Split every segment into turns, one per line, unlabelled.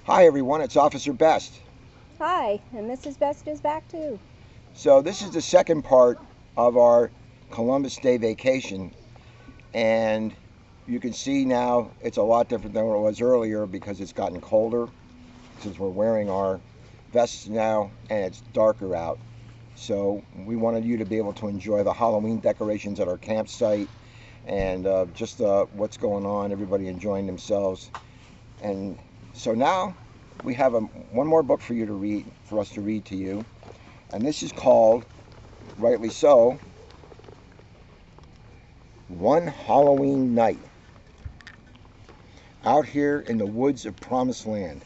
Hi everyone, it's Officer Best.
Hi, and Mrs. Best is back too.
So this is the second part of our Columbus Day vacation, and you can see now it's a lot different than what it was earlier because it's gotten colder since we're wearing our vests now and it's darker out. So we wanted you to be able to enjoy the Halloween decorations at our campsite and just what's going on, everybody enjoying themselves. And so now we have one more book for you to read, for us to read to you. And this is called, rightly so, One Halloween Night. Out here in the woods of Promised Land.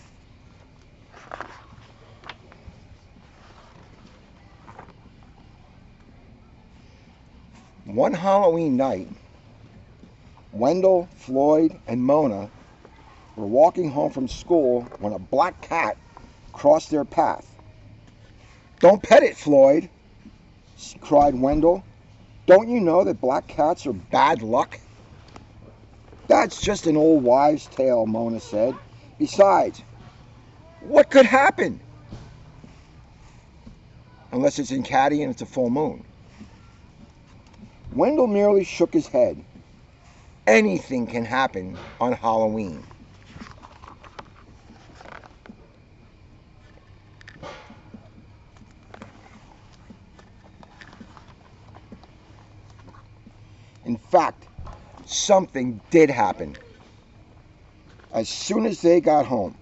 One Halloween night, Wendell, Floyd, and Mona were walking home from school when a black cat crossed their path. "Don't pet it, Floyd," cried Wendell. "Don't you know that black cats are bad luck?" "That's just an old wives' tale," Mona said. "Besides, what could happen? Unless it's in Caddy and it's a full moon." Wendell merely shook his head. "Anything can happen on Halloween." In fact, something did happen. As soon as they got home,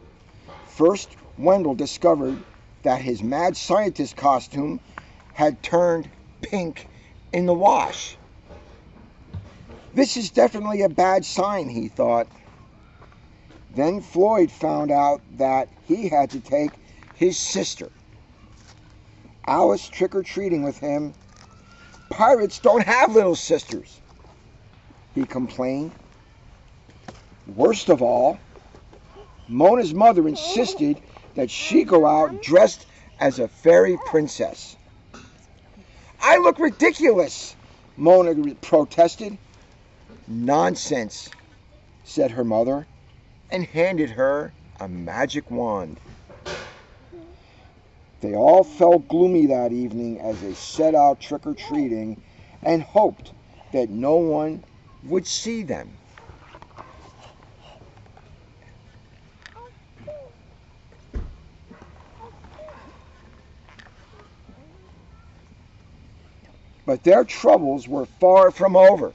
first Wendell discovered that his mad scientist costume had turned pink in the wash. "This is definitely a bad sign," he thought. Then Floyd found out that he had to take his sister, Alice, trick-or-treating with him. "Pirates don't have little sisters," he complained. Worst of all, Mona's mother insisted that she go out dressed as a fairy princess. "I look ridiculous," Mona protested. "Nonsense," said her mother, and handed her a magic wand. They all felt gloomy that evening as they set out trick-or-treating and hoped that no one would see them. But their troubles were far from over.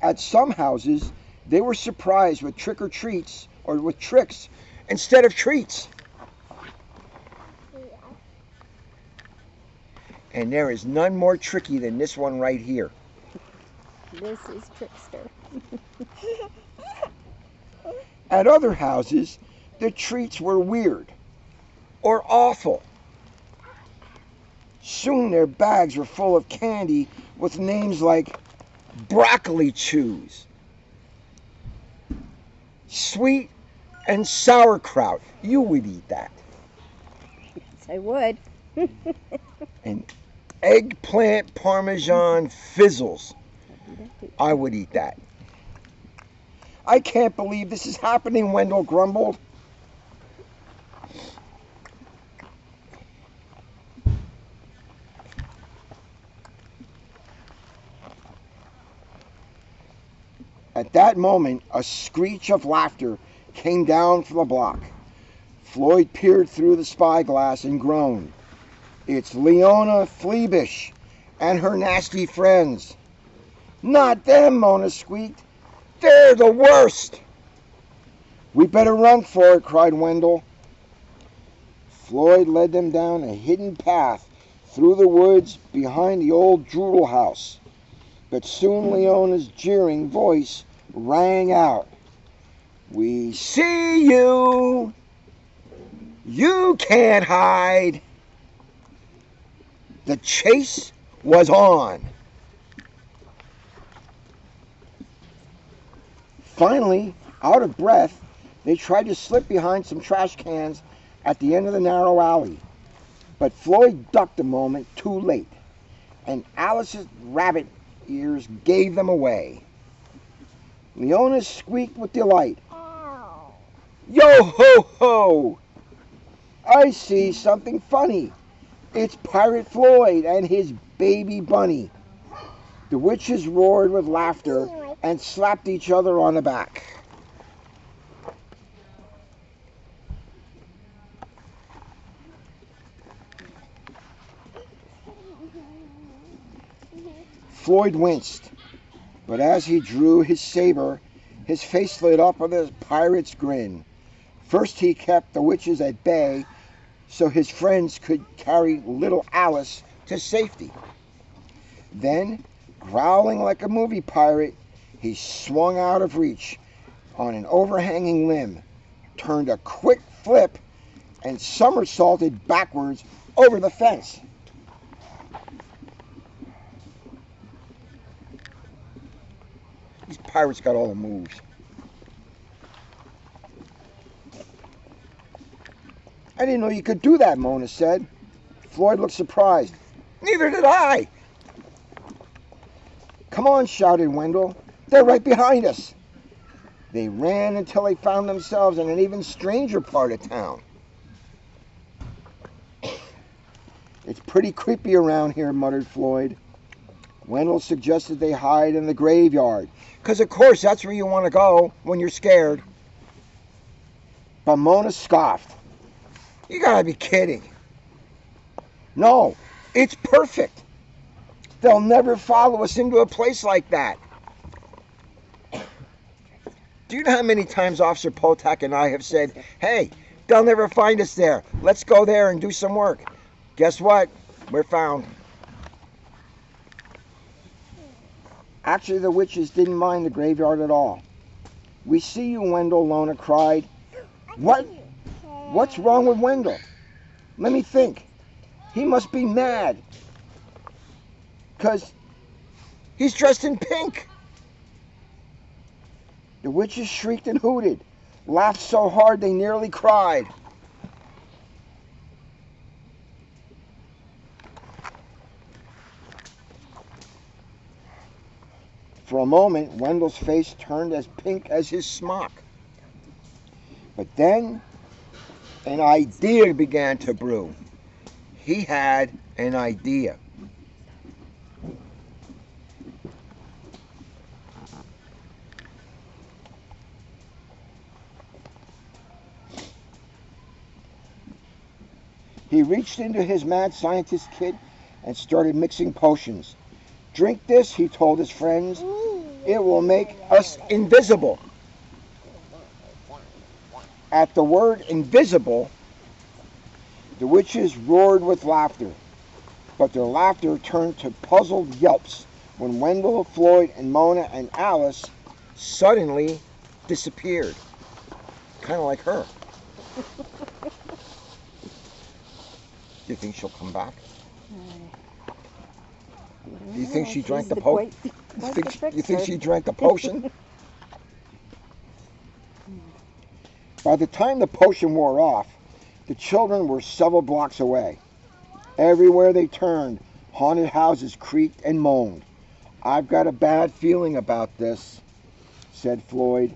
At some houses, they were surprised with trick-or-treats or with tricks instead of treats. And there is none more tricky than this one right here.
This is Trickster.
At other houses, the treats were weird or awful. Soon their bags were full of candy with names like broccoli chews, sweet and sauerkraut. You would eat that.
Yes, I would.
And eggplant parmesan fizzles. I would eat that. "I can't believe this is happening," Wendell grumbled. At that moment, a screech of laughter came down from the block. Floyd peered through the spyglass and groaned. "It's Leona Fleabish and her nasty friends." "Not them," Mona squeaked. "They're the worst." "We better run for it," cried Wendell. Floyd led them down a hidden path through the woods behind the old Droodle house. But soon Leona's jeering voice rang out. "We see you! You can't hide!" The chase was on. Finally, out of breath, they tried to slip behind some trash cans at the end of the narrow alley. But Floyd ducked a moment too late, and Alice's rabbit ears gave them away. Leona squeaked with delight. Yo ho ho! I see something funny. It's Pirate Floyd and his baby bunny. The witches roared with laughter and slapped each other on the back. Floyd winced, but as he drew his saber, his face lit up with a pirate's grin. First he kept the witches at bay so his friends could carry little Alice to safety. Then, growling like a movie pirate, he swung out of reach on an overhanging limb, turned a quick flip, and somersaulted backwards over the fence. These pirates got all the moves. I didn't know you could do that, Mona said. Floyd looked surprised. Neither did I. Come on, shouted Wendell. They're right behind us. They ran until they found themselves in an even stranger part of town. It's pretty creepy around here, muttered Floyd. Wendell suggested they hide in the graveyard, because of course that's where you want to go when you're scared. But Mona scoffed. You gotta be kidding. No, it's perfect. They'll never follow us into a place like that. Do you know how many times Officer Potak and I have said, hey, they'll never find us there. Let's go there and do some work. Guess what? We're found. Actually, the witches didn't mind the graveyard at all. We see you, Wendell, Lona cried. What? What's wrong with Wendell? Let me think. He must be mad. 'Cause he's dressed in pink. The witches shrieked and hooted, laughed so hard they nearly cried. For a moment, Wendell's face turned as pink as his smock. But then an idea began to brew. He had an idea. He reached into his mad scientist kit and started mixing potions. Drink this, he told his friends. It will make us invisible. At the word invisible, the witches roared with laughter, but their laughter turned to puzzled yelps when Wendell, Floyd, and Mona and Alice suddenly disappeared. Kind of like her. Do you think she'll come back? Do you think she drank the potion? You think she drank the potion? By the time the potion wore off, the children were several blocks away. Everywhere they turned, haunted houses creaked and moaned. I've got a bad feeling about this, said Floyd.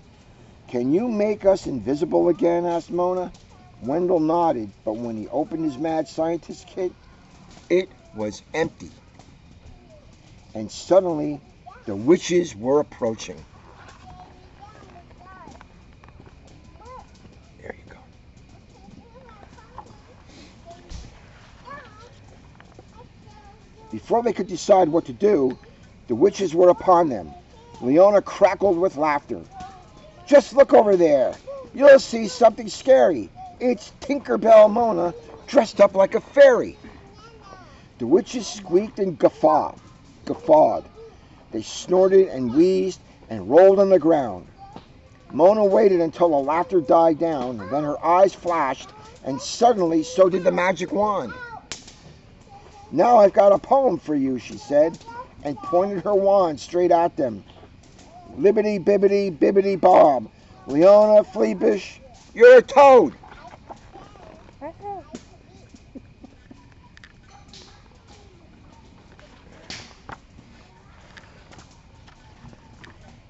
Can you make us invisible again? Asked Mona. Wendell nodded, but when he opened his mad scientist kit, it was empty. And suddenly, the witches were approaching. There you go. Before they could decide what to do, the witches were upon them. Leona crackled with laughter. Just look over there. You'll see something scary. It's Tinkerbell Mona dressed up like a fairy. The witches squeaked and guffawed. They snorted and wheezed and rolled on the ground. Mona waited until the laughter died down, then her eyes flashed, and suddenly so did the magic wand. Now I've got a poem for you, she said, and pointed her wand straight at them. Libbity bibbity bibbity bob. Leona Fleabish, you're a toad.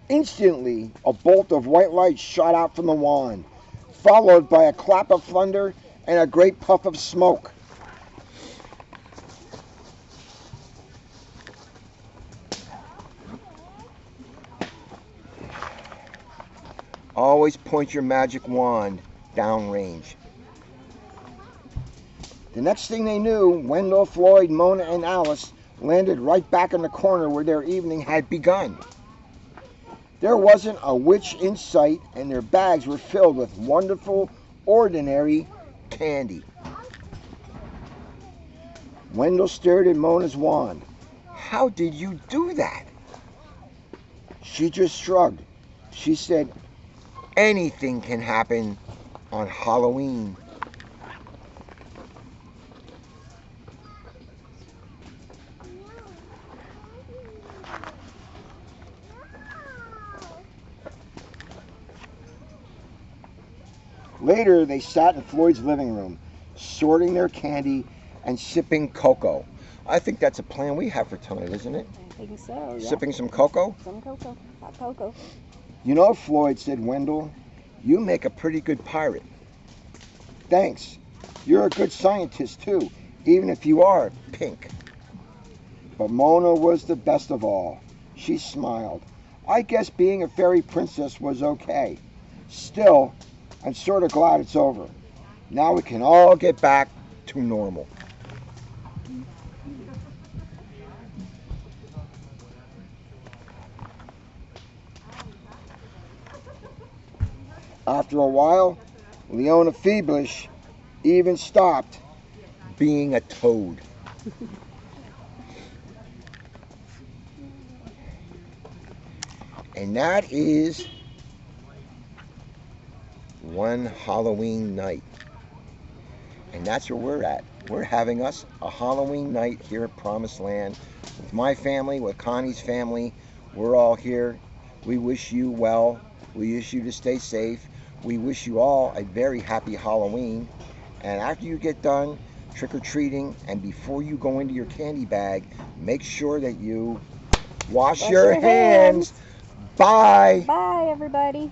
Instantly, a bolt of white light shot out from the wand. followed by a clap of thunder and a great puff of smoke. Always point your magic wand downrange. The next thing they knew, Wendell, Floyd, Mona, and Alice landed right back in the corner where their evening had begun. There wasn't a witch in sight, and their bags were filled with wonderful, ordinary candy. Wendell stared at Mona's wand. "How did you do that?" She just shrugged. She said, "Anything can happen on Halloween." Later, they sat in Floyd's living room, sorting their candy and sipping cocoa. I think that's a plan we have for tonight, isn't it?
I think so, yeah.
Sipping some cocoa?
Some cocoa. Hot cocoa.
"You know, Floyd," said Wendell, "you make a pretty good pirate." "Thanks. You're a good scientist, too, even if you are pink." But Mona was the best of all. She smiled. "I guess being a fairy princess was okay. Still, I'm sort of glad it's over. Now we can all get back to normal." After a while, Leona Feeblish even stopped being a toad. And that is one Halloween night. And that's where we're at. We're having us a Halloween night here at Promised Land with my family, with Connie's family. We're all here. We wish you well. We wish you to stay safe. We wish you all a very happy Halloween. And after you get done trick-or-treating and before you go into your candy bag, make sure that you wash your hands. Bye.
Bye, everybody.